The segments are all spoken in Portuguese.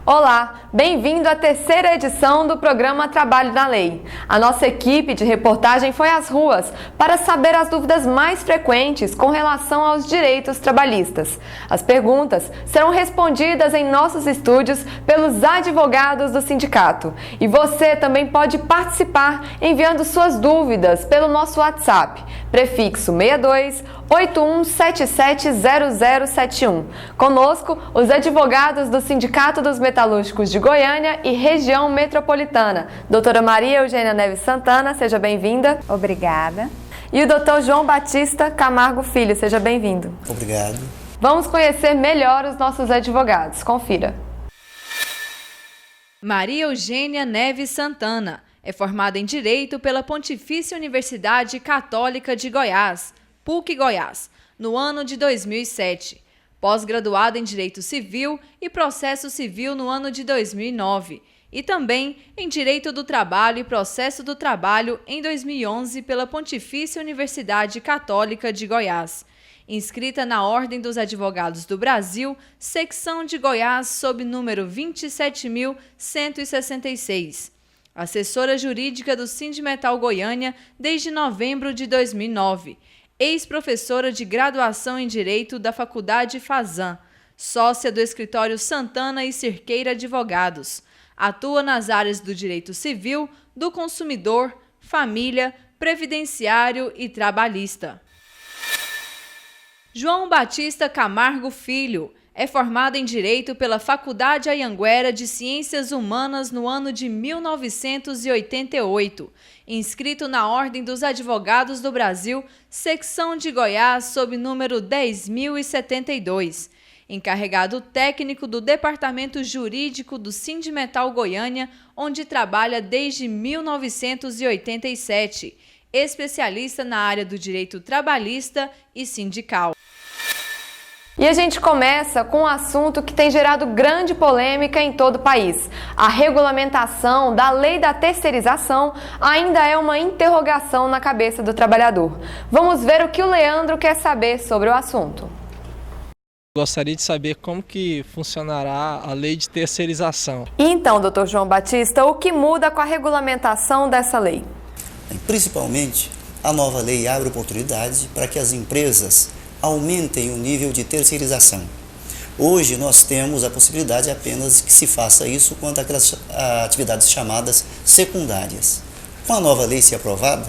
Olá, bem-vindo à terceira edição do programa Trabalho na Lei. A nossa equipe de reportagem foi às ruas para saber as dúvidas mais frequentes com relação aos direitos trabalhistas. As perguntas serão respondidas em nossos estúdios pelos advogados do sindicato. E você também pode participar enviando suas dúvidas pelo nosso WhatsApp, prefixo 62 81770071. Conosco, os advogados do Sindicato dos Metalúrgicos de Goiânia e Região Metropolitana. Doutora Maria Eugênia Neves Santana, seja bem-vinda. Obrigada. E o doutor João Batista Camargo Filho, seja bem-vindo. Obrigado. Vamos conhecer melhor os nossos advogados. Confira. Maria Eugênia Neves Santana é formada em Direito pela Pontifícia Universidade Católica de Goiás, PUC Goiás, no ano de 2007. Pós-graduada em Direito Civil e Processo Civil no ano de 2009. E também em Direito do Trabalho e Processo do Trabalho em 2011 pela Pontifícia Universidade Católica de Goiás. Inscrita na Ordem dos Advogados do Brasil, secção de Goiás, sob número 27.166. Assessora jurídica do Sindimetal Goiânia desde novembro de 2009. Ex-professora de graduação em Direito da Faculdade Fazan. Sócia do escritório Santana e Cirqueira Advogados. Atua nas áreas do direito civil, do consumidor, família, previdenciário e trabalhista. João Batista Camargo Filho é formado em Direito pela Faculdade Anhanguera de Ciências Humanas no ano de 1988. Inscrito na Ordem dos Advogados do Brasil, secção de Goiás, sob número 10.072. Encarregado técnico do Departamento Jurídico do Sindimetal Goiânia, onde trabalha desde 1987. Especialista na área do direito trabalhista e sindical. E a gente começa com um assunto que tem gerado grande polêmica em todo o país. A regulamentação da lei da terceirização ainda é uma interrogação na cabeça do trabalhador. Vamos ver o que o Leandro quer saber sobre o assunto. Gostaria de saber como que funcionará a lei de terceirização. Então, doutor João Batista, o que muda com a regulamentação dessa lei? Principalmente, a nova lei abre oportunidade para que as empresas aumentem o nível de terceirização. Hoje nós temos a possibilidade apenas que se faça isso quanto àquelas atividades chamadas secundárias. Com a nova lei se aprovada,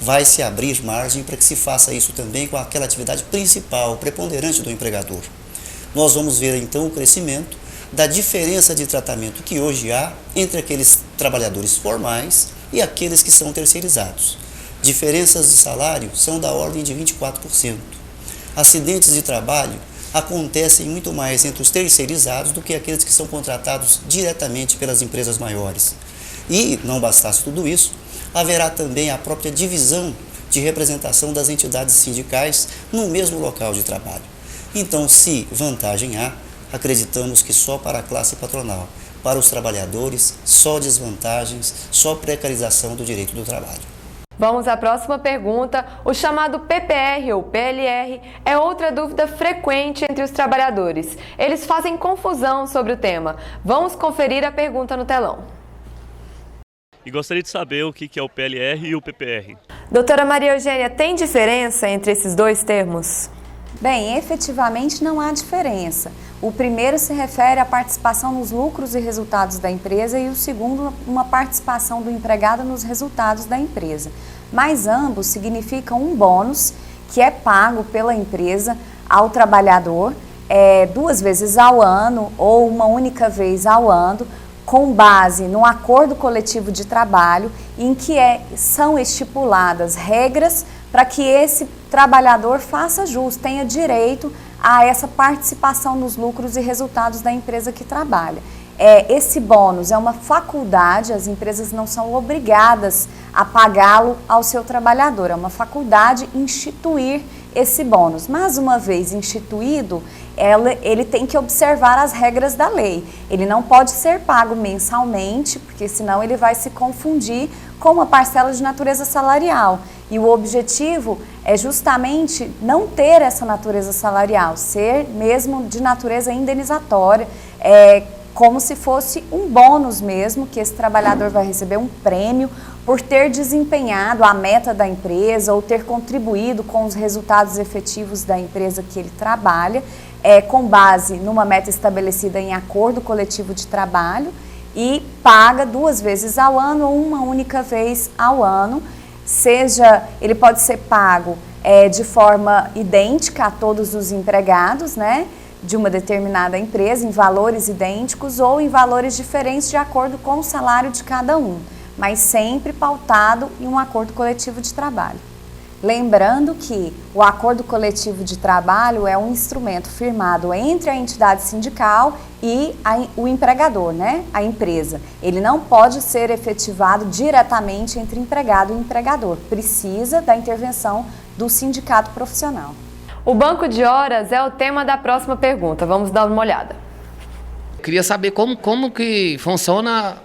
vai se abrir margem para que se faça isso também com aquela atividade principal, preponderante do empregador. Nós vamos ver então o crescimento da diferença de tratamento que hoje há entre aqueles trabalhadores formais e aqueles que são terceirizados. Diferenças de salário são da ordem de 24%. Acidentes de trabalho acontecem muito mais entre os terceirizados do que aqueles que são contratados diretamente pelas empresas maiores. E, não bastasse tudo isso, haverá também a própria divisão de representação das entidades sindicais no mesmo local de trabalho. Então, se vantagem há, acreditamos que só para a classe patronal. Para os trabalhadores, só desvantagens, só precarização do direito do trabalho. Vamos à próxima pergunta. O chamado PPR ou PLR é outra dúvida frequente entre os trabalhadores. Eles fazem confusão sobre o tema. Vamos conferir a pergunta no telão. E gostaria de saber o que é o PLR e o PPR. Doutora Maria Eugênia, tem diferença entre esses dois termos? Bem, efetivamente não há diferença. O primeiro se refere à participação nos lucros e resultados da empresa e o segundo, uma participação do empregado nos resultados da empresa. Mas ambos significam um bônus que é pago pela empresa ao trabalhador 2 vezes ao ano ou uma única vez ao ano, com base no acordo coletivo de trabalho em que são estipuladas regras para que esse trabalhador faça jus, tenha direito a essa participação nos lucros e resultados da empresa que trabalha. Esse bônus é uma faculdade, as empresas não são obrigadas a pagá-lo ao seu trabalhador, é uma faculdade instituir esse bônus. Mas uma vez instituído, ele tem que observar as regras da lei. Ele não pode ser pago mensalmente, porque senão ele vai se confundir com uma parcela de natureza salarial. E o objetivo é justamente não ter essa natureza salarial, ser mesmo de natureza indenizatória, como se fosse um bônus mesmo, que esse trabalhador vai receber um prêmio por ter desempenhado a meta da empresa ou ter contribuído com os resultados efetivos da empresa que ele trabalha, com base numa meta estabelecida em acordo coletivo de trabalho, e paga 2 vezes ao ano ou uma única vez ao ano. Ele pode ser pago de forma idêntica a todos os empregados, né, de uma determinada empresa, em valores idênticos ou em valores diferentes de acordo com o salário de cada um, mas sempre pautado em um acordo coletivo de trabalho. Lembrando que o acordo coletivo de trabalho é um instrumento firmado entre a entidade sindical e o empregador, né, a empresa. Ele não pode ser efetivado diretamente entre empregado e empregador. Precisa da intervenção do sindicato profissional. O banco de horas é o tema da próxima pergunta. Vamos dar uma olhada. Eu queria saber como que funciona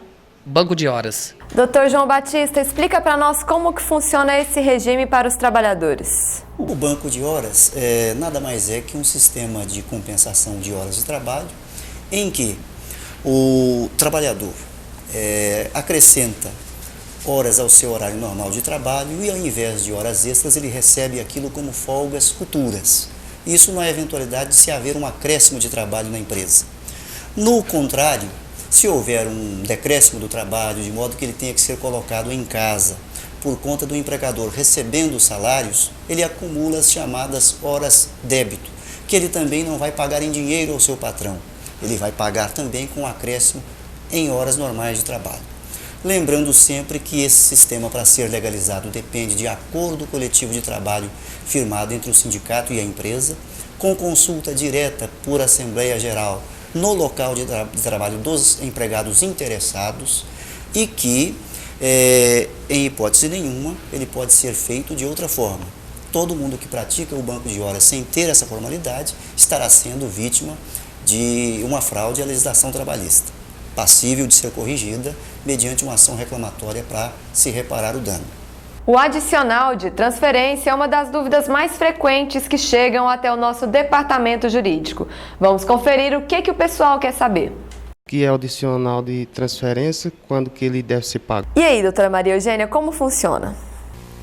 o banco de horas. Dr. João Batista, explica para nós como que funciona esse regime para os trabalhadores. O banco de horas nada mais é que um sistema de compensação de horas de trabalho em que o trabalhador acrescenta horas ao seu horário normal de trabalho e, ao invés de horas extras, ele recebe aquilo como folgas futuras. Isso na eventualidade de se haver um acréscimo de trabalho na empresa. No contrário, se houver um decréscimo do trabalho, de modo que ele tenha que ser colocado em casa por conta do empregador recebendo salários, ele acumula as chamadas horas débito, que ele também não vai pagar em dinheiro ao seu patrão. Ele vai pagar também com acréscimo em horas normais de trabalho. Lembrando sempre que esse sistema, para ser legalizado, depende de acordo coletivo de trabalho firmado entre o sindicato e a empresa, com consulta direta por Assembleia Geral no local de trabalho dos empregados interessados e que, em hipótese nenhuma, ele pode ser feito de outra forma. Todo mundo que pratica o banco de horas sem ter essa formalidade estará sendo vítima de uma fraude à legislação trabalhista, passível de ser corrigida mediante uma ação reclamatória para se reparar o dano. O adicional de transferência é uma das dúvidas mais frequentes que chegam até o nosso departamento jurídico. Vamos conferir o que o pessoal quer saber. O que é o adicional de transferência, quando que ele deve ser pago? E aí, doutora Maria Eugênia, como funciona?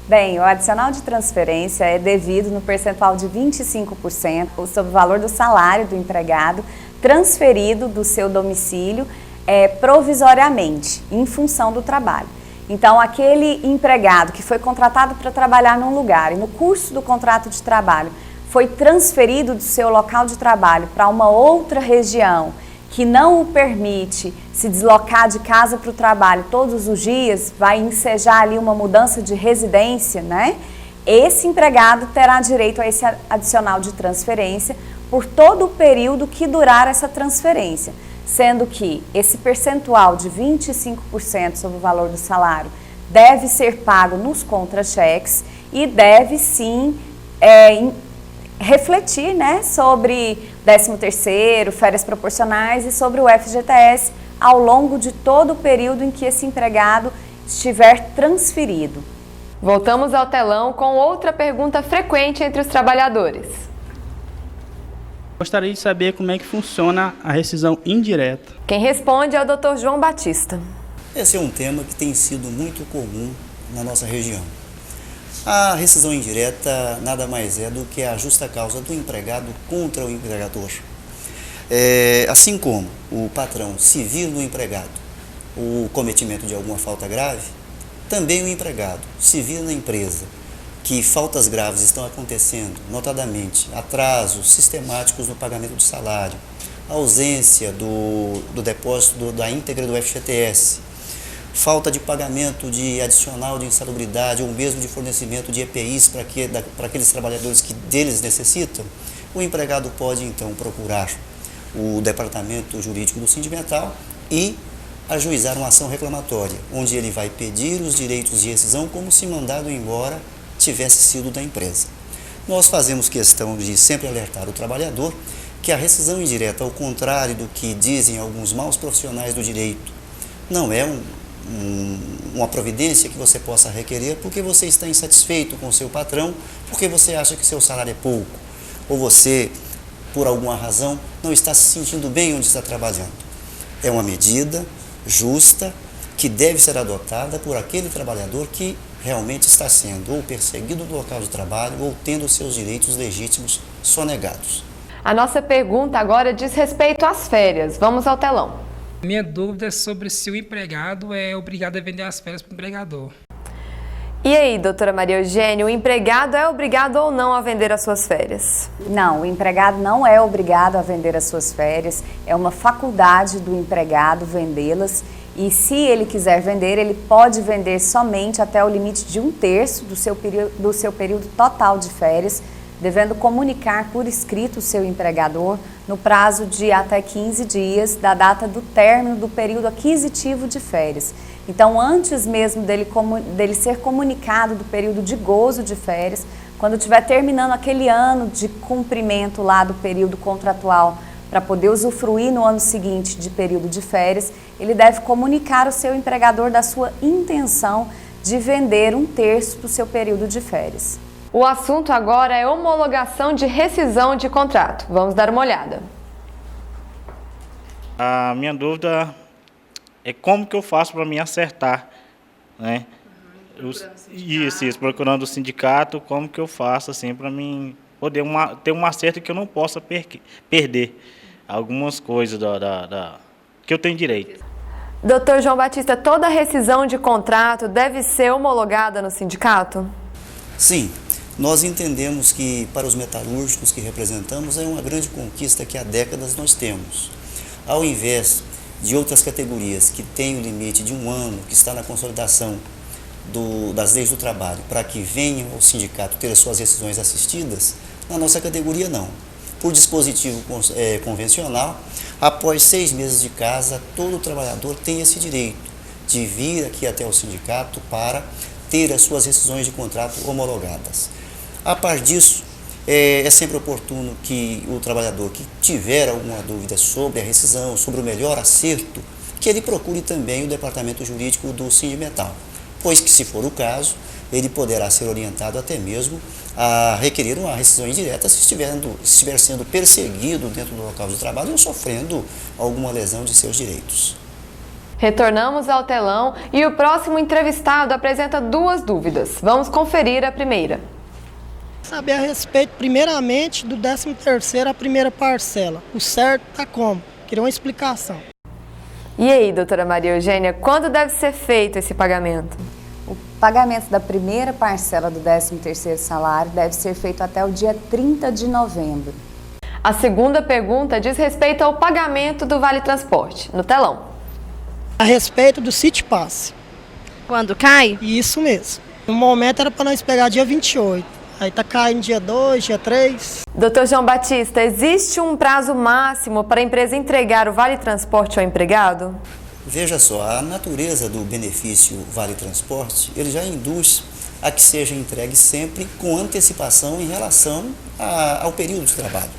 Bem, o adicional de transferência é devido no percentual de 25% sobre o valor do salário do empregado transferido do seu domicílio provisoriamente, em função do trabalho. Então, aquele empregado que foi contratado para trabalhar num lugar e no curso do contrato de trabalho foi transferido do seu local de trabalho para uma outra região que não o permite se deslocar de casa para o trabalho todos os dias, vai ensejar ali uma mudança de residência, né? Esse empregado terá direito a esse adicional de transferência por todo o período que durar essa transferência, sendo que esse percentual de 25% sobre o valor do salário deve ser pago nos contra-cheques e deve sim refletir, né, sobre 13º, férias proporcionais e sobre o FGTS ao longo de todo o período em que esse empregado estiver transferido. Voltamos ao telão com outra pergunta frequente entre os trabalhadores. Gostaria de saber como é que funciona a rescisão indireta. Quem responde é o Dr. João Batista. Esse é um tema que tem sido muito comum na nossa região. A rescisão indireta nada mais é do que a justa causa do empregado contra o empregador. Assim como o patrão se vir no empregado o cometimento de alguma falta grave, também o empregado se vir na empresa que faltas graves estão acontecendo, notadamente atrasos sistemáticos no pagamento do salário, ausência do depósito da íntegra do FGTS, falta de pagamento de adicional de insalubridade ou mesmo de fornecimento de EPIs para aqueles trabalhadores que deles necessitam, o empregado pode então procurar o departamento jurídico do sindicatal e ajuizar uma ação reclamatória, onde ele vai pedir os direitos de rescisão como se mandado embora tivesse sido da empresa. Nós fazemos questão de sempre alertar o trabalhador que a rescisão indireta, ao contrário do que dizem alguns maus profissionais do direito, não é uma providência que você possa requerer porque você está insatisfeito com o seu patrão, porque você acha que seu salário é pouco, ou você, por alguma razão, não está se sentindo bem onde está trabalhando. É uma medida justa que deve ser adotada por aquele trabalhador que realmente está sendo ou perseguido no local de trabalho ou tendo seus direitos legítimos sonegados. A nossa pergunta agora diz respeito às férias. Vamos ao telão. Minha dúvida é sobre se o empregado é obrigado a vender as férias para o empregador. E aí, doutora Maria Eugênia, o empregado é obrigado ou não a vender as suas férias? Não, o empregado não é obrigado a vender as suas férias, é uma faculdade do empregado vendê-las e se ele quiser vender, ele pode vender somente até o limite de 1/3 do seu período total de férias, devendo comunicar por escrito o seu empregador no prazo de até 15 dias da data do término do período aquisitivo de férias. Então, antes mesmo dele ser comunicado do período de gozo de férias, quando estiver terminando aquele ano de cumprimento lá do período contratual para poder usufruir no ano seguinte de período de férias, ele deve comunicar ao seu empregador da sua intenção de vender 1/3 do seu período de férias. O assunto agora é homologação de rescisão de contrato. Vamos dar uma olhada. A minha dúvida é como que eu faço para me acertar, né? Isso, procurando o sindicato, como que eu faço assim para mim poder ter um acerto que eu não possa perder algumas coisas que eu tenho direito. Doutor João Batista, toda rescisão de contrato deve ser homologada no sindicato? Sim, nós entendemos que para os metalúrgicos que representamos é uma grande conquista que há décadas nós temos. Ao invés de outras categorias que têm o limite de 1 ano, que está na consolidação das leis do trabalho, para que venham ao sindicato ter as suas rescisões assistidas, na nossa categoria não. Por dispositivo convencional, após 6 meses de casa, todo trabalhador tem esse direito de vir aqui até o sindicato para ter as suas rescisões de contrato homologadas. A par disso, é sempre oportuno que o trabalhador que tiver alguma dúvida sobre a rescisão, sobre o melhor acerto, que ele procure também o departamento jurídico do Sindimetal, pois que, se for o caso, ele poderá ser orientado até mesmo a requerer uma rescisão indireta se estiver sendo perseguido dentro do local de trabalho ou sofrendo alguma lesão de seus direitos. Retornamos ao telão e o próximo entrevistado apresenta 2 dúvidas. Vamos conferir a primeira. Saber a respeito, primeiramente, do 13º, a primeira parcela. O certo está como? Queria uma explicação. E aí, doutora Maria Eugênia, quando deve ser feito esse pagamento? O pagamento da primeira parcela do 13º salário deve ser feito até o dia 30 de novembro. A segunda pergunta diz respeito ao pagamento do Vale Transporte, no telão. A respeito do City Pass. Quando cai? Isso mesmo. No momento era para nós pegar dia 28. Aí está caindo dia 2, dia 3. Doutor João Batista, existe um prazo máximo para a empresa entregar o Vale Transporte ao empregado? Veja só, a natureza do benefício Vale Transporte, ele já induz a que seja entregue sempre com antecipação em relação ao período de trabalho.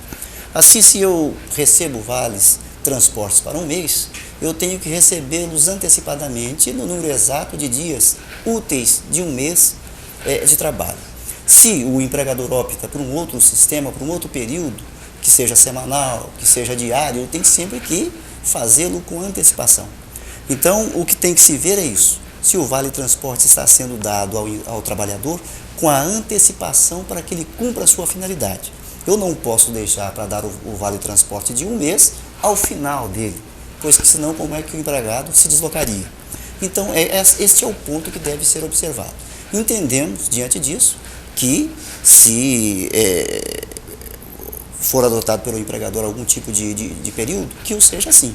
Assim, se eu recebo vales transportes para 1 mês, eu tenho que recebê-los antecipadamente no número exato de dias úteis de 1 mês de trabalho. Se o empregador opta por um outro sistema, por um outro período, que seja semanal, que seja diário, eu tenho sempre que fazê-lo com antecipação. Então, o que tem que se ver é isso. Se o Vale Transporte está sendo dado ao trabalhador com a antecipação para que ele cumpra a sua finalidade. Eu não posso deixar para dar o Vale Transporte de 1 mês ao final dele, pois que senão como é que o empregado se deslocaria? Então, este é o ponto que deve ser observado. Entendemos, diante disso, que se for adotado pelo empregador algum tipo de período, que o seja assim.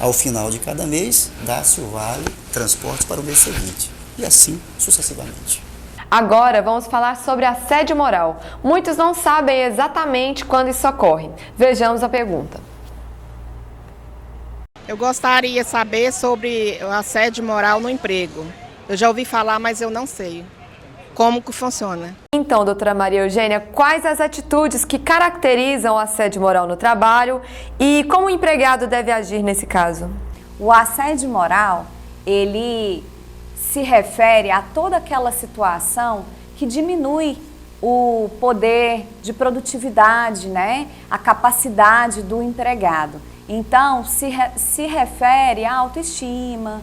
Ao final de cada mês, dá-se o Vale Transporte para o mês seguinte. E assim sucessivamente. Agora vamos falar sobre assédio moral. Muitos não sabem exatamente quando isso ocorre. Vejamos a pergunta. Eu gostaria de saber sobre o assédio moral no emprego. Eu já ouvi falar, mas eu não sei. Como que funciona? Então, doutora Maria Eugênia, quais as atitudes que caracterizam o assédio moral no trabalho e como o empregado deve agir nesse caso? O assédio moral, ele se refere a toda aquela situação que diminui o poder de produtividade, né? A capacidade do empregado. Então, se refere à autoestima,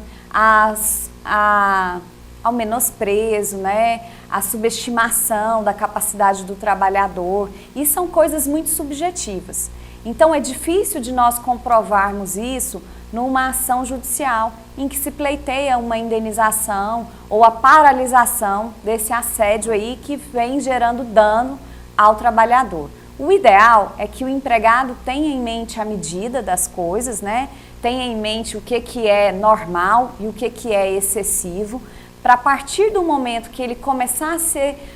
ao menosprezo, né? À subestimação da capacidade do trabalhador. E são coisas muito subjetivas. Então, é difícil de nós comprovarmos isso numa ação judicial, em que se pleiteia uma indenização ou a paralisação desse assédio aí que vem gerando dano ao trabalhador. O ideal é que o empregado tenha em mente a medida das coisas, né? Tenha em mente o que é normal e o que é excessivo, para a partir do momento que ele começar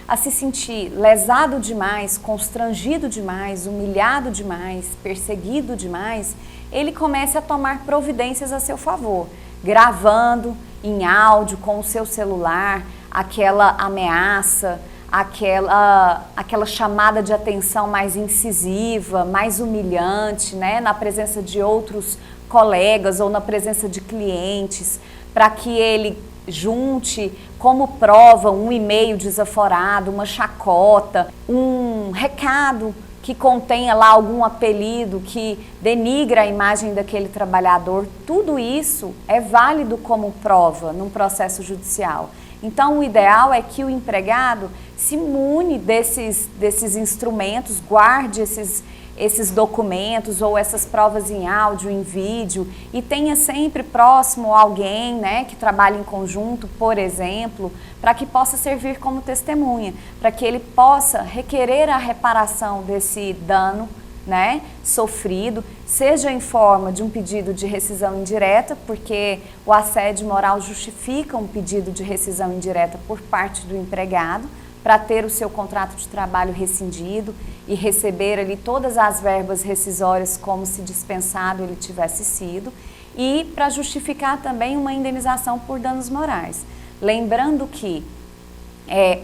a se sentir lesado demais, constrangido demais, humilhado demais, perseguido demais, ele comece a tomar providências a seu favor, gravando em áudio com o seu celular aquela ameaça, aquela chamada de atenção mais incisiva, mais humilhante, né, na presença de outros colegas ou na presença de clientes, para que ele junte como prova um e-mail desaforado, uma chacota, um recado que contenha lá algum apelido que denigra a imagem daquele trabalhador. Tudo isso é válido como prova num processo judicial. Então, o ideal é que o empregado se mune desses instrumentos, guarde esses documentos ou essas provas em áudio, em vídeo, e tenha sempre próximo alguém, né, que trabalhe em conjunto, por exemplo, para que possa servir como testemunha, para que ele possa requerer a reparação desse dano, né, sofrido, seja em forma de um pedido de rescisão indireta, porque o assédio moral justifica um pedido de rescisão indireta por parte do empregado, para ter o seu contrato de trabalho rescindido e receber ali todas as verbas rescisórias como se dispensado ele tivesse sido, e para justificar também uma indenização por danos morais. Lembrando que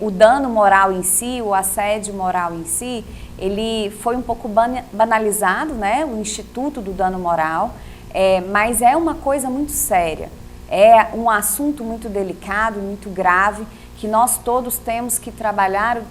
o dano moral em si, o assédio moral em si, ele foi um pouco banalizado, né, o instituto do dano moral, mas é uma coisa muito séria, é um assunto muito delicado, muito grave, que nós todos temos que trabalhá-lo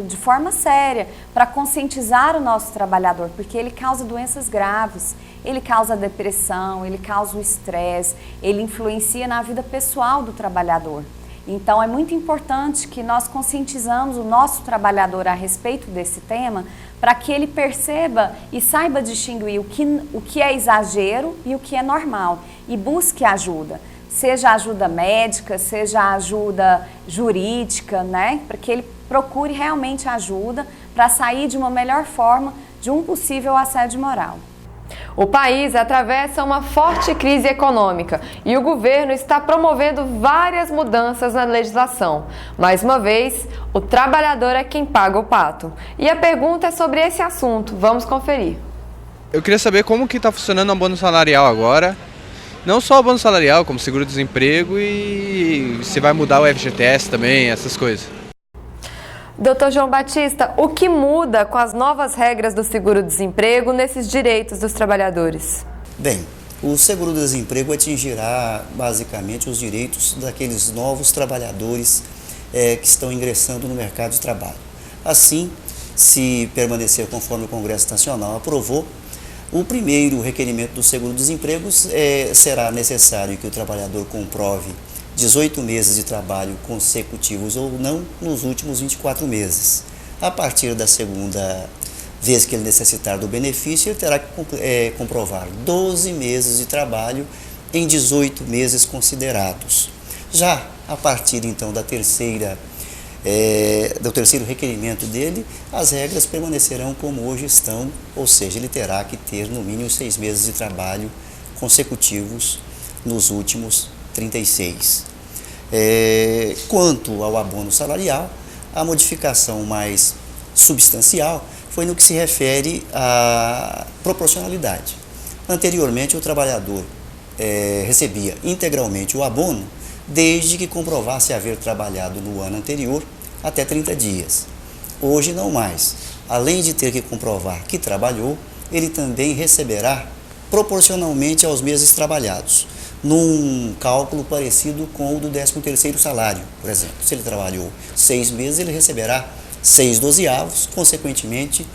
de forma séria para conscientizar o nosso trabalhador, porque ele causa doenças graves, ele causa depressão, ele causa o estresse, ele influencia na vida pessoal do trabalhador. Então, é muito importante que nós conscientizamos o nosso trabalhador a respeito desse tema, para que ele perceba e saiba distinguir o que é exagero e o que é normal, e busque ajuda. Seja ajuda médica, seja ajuda jurídica, né? Para que ele procure realmente ajuda para sair de uma melhor forma de um possível assédio moral. O país atravessa uma forte crise econômica e o governo está promovendo várias mudanças na legislação. Mais uma vez, o trabalhador é quem paga o pato. E a pergunta é sobre esse assunto. Vamos conferir. Eu queria saber como que está funcionando o abono salarial agora. Não só o abono salarial, como seguro-desemprego, e se vai mudar o FGTS também, essas coisas. Dr. João Batista, o que muda com as novas regras do seguro-desemprego nesses direitos dos trabalhadores? Bem, o seguro-desemprego atingirá basicamente os direitos daqueles novos trabalhadores que estão ingressando no mercado de trabalho. Assim, se permanecer conforme o Congresso Nacional aprovou, o primeiro requerimento do seguro-desemprego será necessário que o trabalhador comprove 18 meses de trabalho consecutivos ou não nos últimos 24 meses. A partir da segunda vez que ele necessitar do benefício, ele terá que comprovar 12 meses de trabalho em 18 meses considerados. Já a partir então do terceiro requerimento dele, as regras permanecerão como hoje estão, ou seja, ele terá que ter no mínimo 6 meses de trabalho consecutivos nos últimos 36. Quanto ao abono salarial, a modificação mais substancial foi no que se refere à proporcionalidade. Anteriormente, o trabalhador recebia integralmente o abono desde que comprovasse haver trabalhado no ano anterior até 30 dias. Hoje não mais. Além de ter que comprovar que trabalhou, ele também receberá proporcionalmente aos meses trabalhados, num cálculo parecido com o do 13º salário, por exemplo. Se ele trabalhou 6 meses, ele receberá 6/12, consequentemente,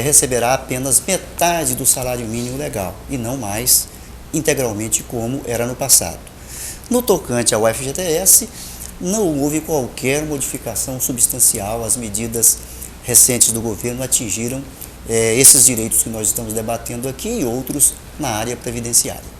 receberá apenas metade do salário mínimo legal e não mais integralmente como era no passado. No tocante ao FGTS, não houve qualquer modificação substancial. As medidas recentes do governo atingiram esses direitos que nós estamos debatendo aqui e outros na área previdenciária.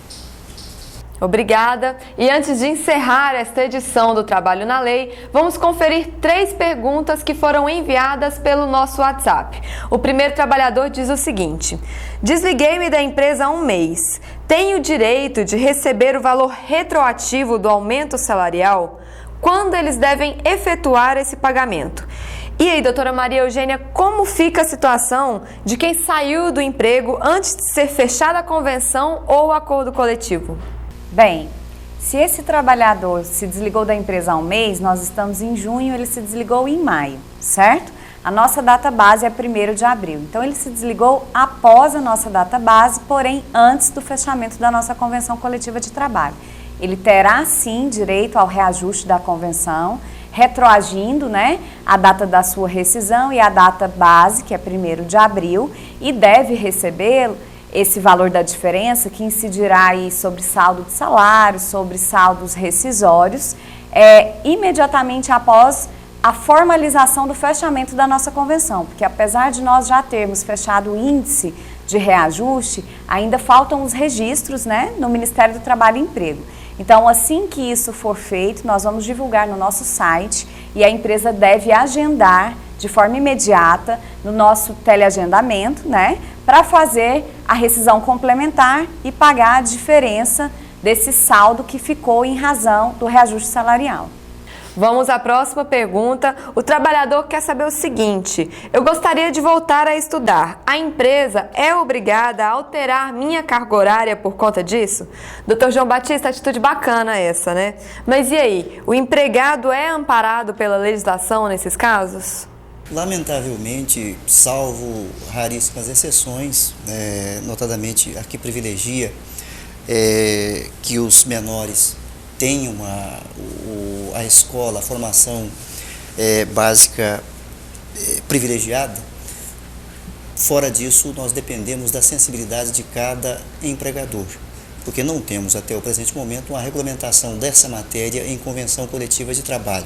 Obrigada. E antes de encerrar esta edição do Trabalho na Lei, vamos conferir 3 perguntas que foram enviadas pelo nosso WhatsApp. O primeiro trabalhador diz o seguinte: desliguei-me da empresa há um mês. Tenho direito de receber o valor retroativo do aumento salarial? Quando eles devem efetuar esse pagamento? E aí, doutora Maria Eugênia, como fica a situação de quem saiu do emprego antes de ser fechada a convenção ou o acordo coletivo? Bem, se esse trabalhador se desligou da empresa há um mês, nós estamos em junho, ele se desligou em maio, certo? A nossa data base é 1º de abril. Então, ele se desligou após a nossa data base, porém antes do fechamento da nossa convenção coletiva de trabalho. Ele terá, sim, direito ao reajuste da convenção, retroagindo, né, a data da sua rescisão e a data base, que é 1º de abril, e deve recebê-lo esse valor da diferença, que incidirá aí sobre saldo de salário, sobre saldos rescisórios, imediatamente após a formalização do fechamento da nossa convenção, porque apesar de nós já termos fechado o índice de reajuste, ainda faltam os registros, né, no Ministério do Trabalho e Emprego. Então, assim que isso for feito, nós vamos divulgar no nosso site e a empresa deve agendar de forma imediata no nosso teleagendamento, né, para fazer a rescisão complementar e pagar a diferença desse saldo que ficou em razão do reajuste salarial. Vamos à próxima pergunta. O trabalhador quer saber o seguinte: eu gostaria de voltar a estudar. A empresa é obrigada a alterar minha carga horária por conta disso? Dr. João Batista, atitude bacana essa, né? Mas e aí, o empregado é amparado pela legislação nesses casos? Lamentavelmente, salvo raríssimas exceções, notadamente a que privilegia que os menores tenham a escola, a formação básica privilegiada, fora disso nós dependemos da sensibilidade de cada empregador, porque não temos até o presente momento uma regulamentação dessa matéria em convenção coletiva de trabalho.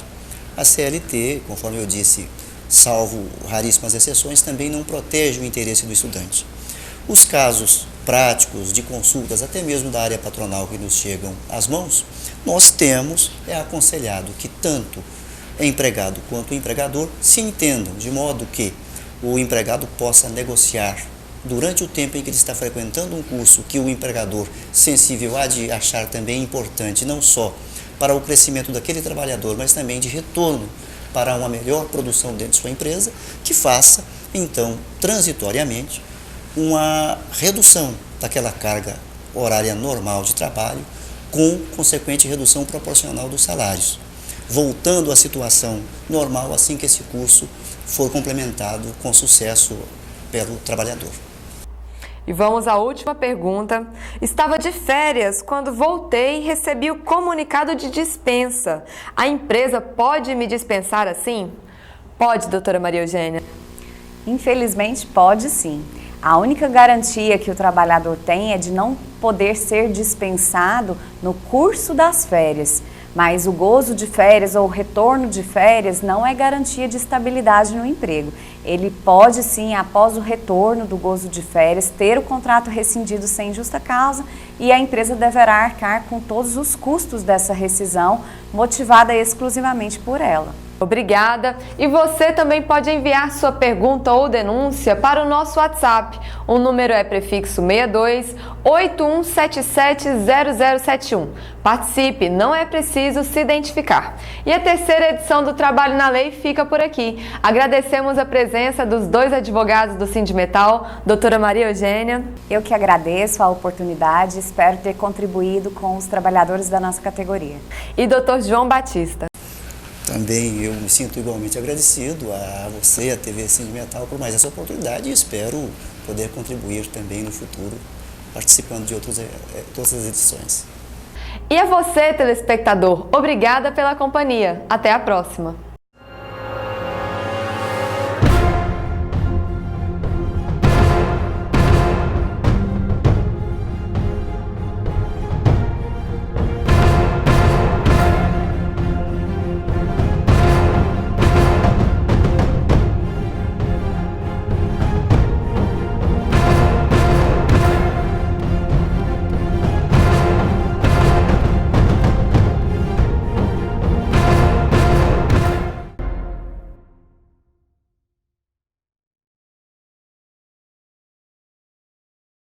A CLT, conforme eu disse, salvo raríssimas exceções, também não protege o interesse do estudante. Os casos práticos de consultas, até mesmo da área patronal que nos chegam às mãos, nós temos aconselhado que tanto empregado quanto empregador se entendam, de modo que o empregado possa negociar durante o tempo em que ele está frequentando um curso que o empregador sensível há de achar também importante, não só para o crescimento daquele trabalhador, mas também de retorno para uma melhor produção dentro de sua empresa, que faça, então, transitoriamente, uma redução daquela carga horária normal de trabalho, com consequente redução proporcional dos salários, voltando à situação normal assim que esse curso for complementado com sucesso pelo trabalhador. E vamos à última pergunta. Estava de férias quando voltei e recebi o comunicado de dispensa. A empresa pode me dispensar assim? Pode, doutora Maria Eugênia? Infelizmente, pode sim. A única garantia que o trabalhador tem é de não poder ser dispensado no curso das férias. Mas o gozo de férias ou o retorno de férias não é garantia de estabilidade no emprego. Ele pode sim, após o retorno do gozo de férias, ter o contrato rescindido sem justa causa e a empresa deverá arcar com todos os custos dessa rescisão, motivada exclusivamente por ela. Obrigada. E você também pode enviar sua pergunta ou denúncia para o nosso WhatsApp. O número é prefixo 62 81770071. Participe, não é preciso se identificar. E a terceira edição do Trabalho na Lei fica por aqui. Agradecemos a presença dos 2 advogados do Sindimetal, doutora Maria Eugênia. Eu que agradeço a oportunidade, espero ter contribuído com os trabalhadores da nossa categoria. E doutor João Batista. Também eu me sinto igualmente agradecido a você, a TV Sindimetal, por mais essa oportunidade e espero poder contribuir também no futuro, participando de outras edições. E a você, telespectador, obrigada pela companhia. Até a próxima!